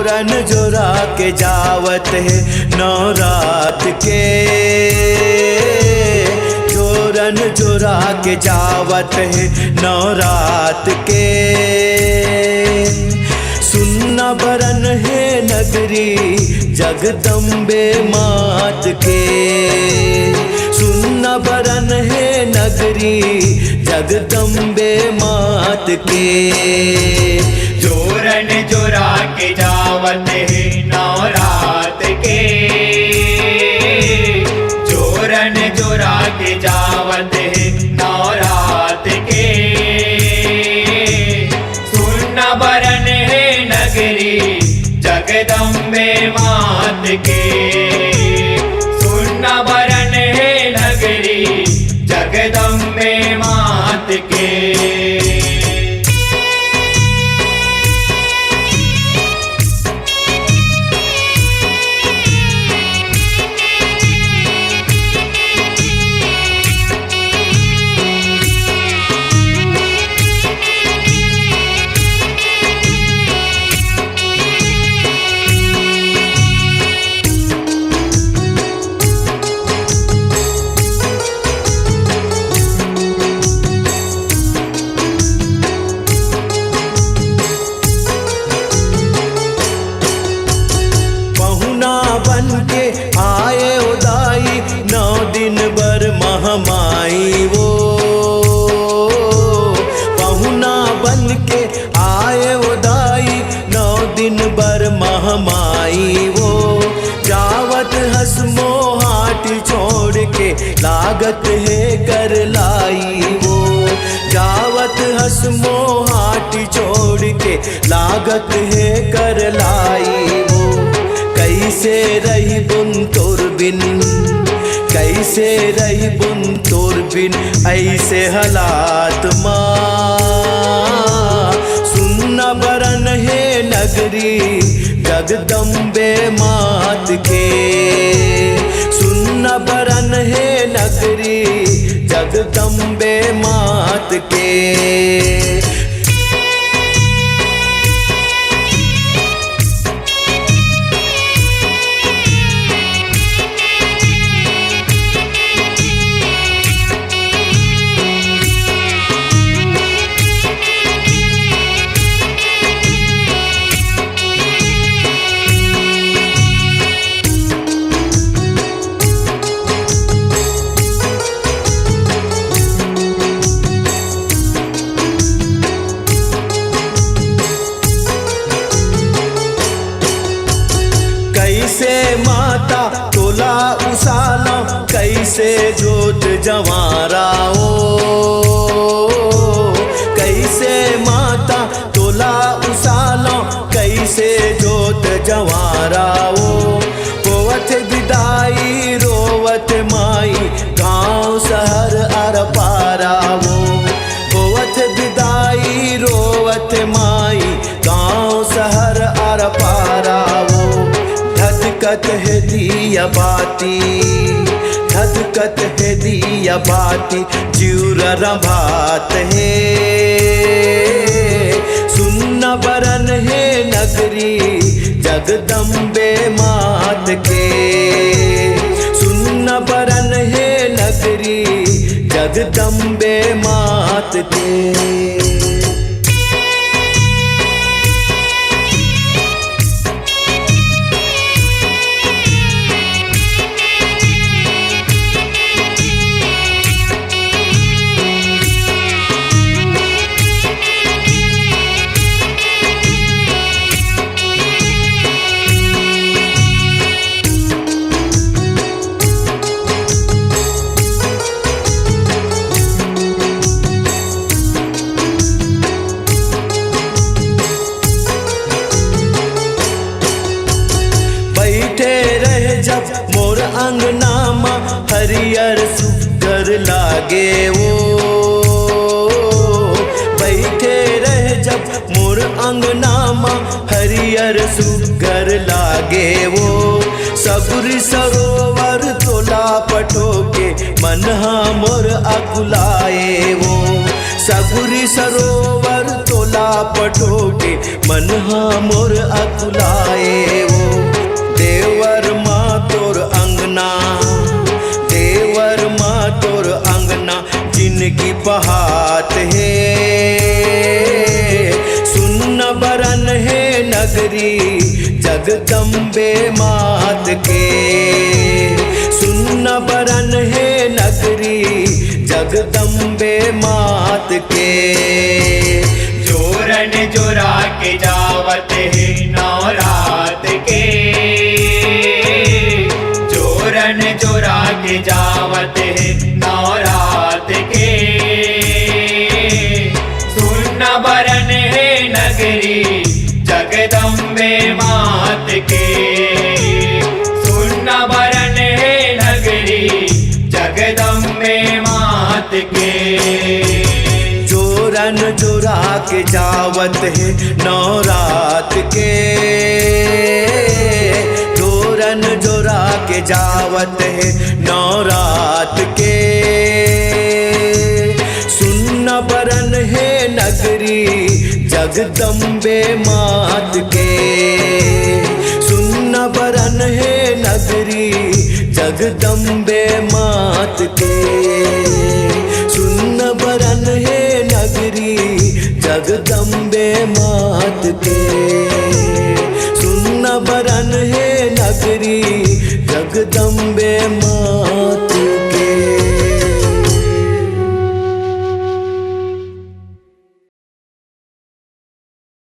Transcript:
जोरन जोरा के जावत है नवरात के, जोरन जोरा के जावत है नवरात के। सुनना बरन है नगरी जगदम्बे मात के, सुनना बरन है नगरी जगदम्बे मात के। जोरन जोरा के जावत है नवरात के, जोरन जोरा के जावत है नवरात के। सुनना बरन है नगरी जगदम्बे मात के, सुनना बरन है नगरी जगदम्बे मात के। आए उदाई 9 दिन भर महामाई वो, पहुना बन के आए उदाई 9 दिन भर महामाई वो। जावत हसमो हाट छोड़ के लागत है कर लाई वो, जावत हसमो हाट छोड़ के लागत है कर लाई वो। कैसे रही बुन तोर बिन, कैसे रही बुन तोर बिन ऐसे हालात माँ। सुनना बरन है नगरी जगदम्बे मात के, सुनना बरन है नगरी जगदम्बे मात के। कैसे माता तोला उसाला, कैसे जोत जवारा ओ, कैसे माता तोला उसाला, कैसे जोत जवारा ओ। होवत विदाई रोवत माई गाँव शहर अर पारा वो, होवत विदाई रोवत माई गाँव शहर अर पारा वो। धधकत है दिया बाती, धधकत है दिया बाती ज्यूरा रभात है। सुनना बरन है नगरी जगदम्बे मात के, सुनना बरन है नगरी जगदम्बे मात के। जब मोर अंगनामा हरियर सुगर लागे वो, बैठे रहे जब मोर अंगनामा हरियर सुगर लागे वो। सबरी सरोवर तोला पटो के मनहा मोर अकुलाए वो, सगुरी सरोवर तोला पटोके मन मोर अकुलाए वो देवर माँ तोर अंगना, देवर माँ तोर अंगना जिनकी पहात है। सुन्न बरन है नगरी जगदम्बे मात के, सुन्न बरन है नगरी जगदम्बे मात के। जोरन जोरा के जावत है नवरात के, जोरन जोरा के जावत है नवरात के। सुन्न बरन है नगरी जगदम्बे मात के, सुन्न बरन है नगरी जगदम्बे मात के। जोरन जोरा के जावत है नवरात के, जोरन जोरा के जावत है नवरात के। सुन्न बरन है नगरी जगदम्बे मात के, सुन्न बरन है नगरी जगदम्बे मात के। सुन्न बरन है नगरी जगदम्बे मात के, सुन्न बरन है नगरी जगदम्बे मात।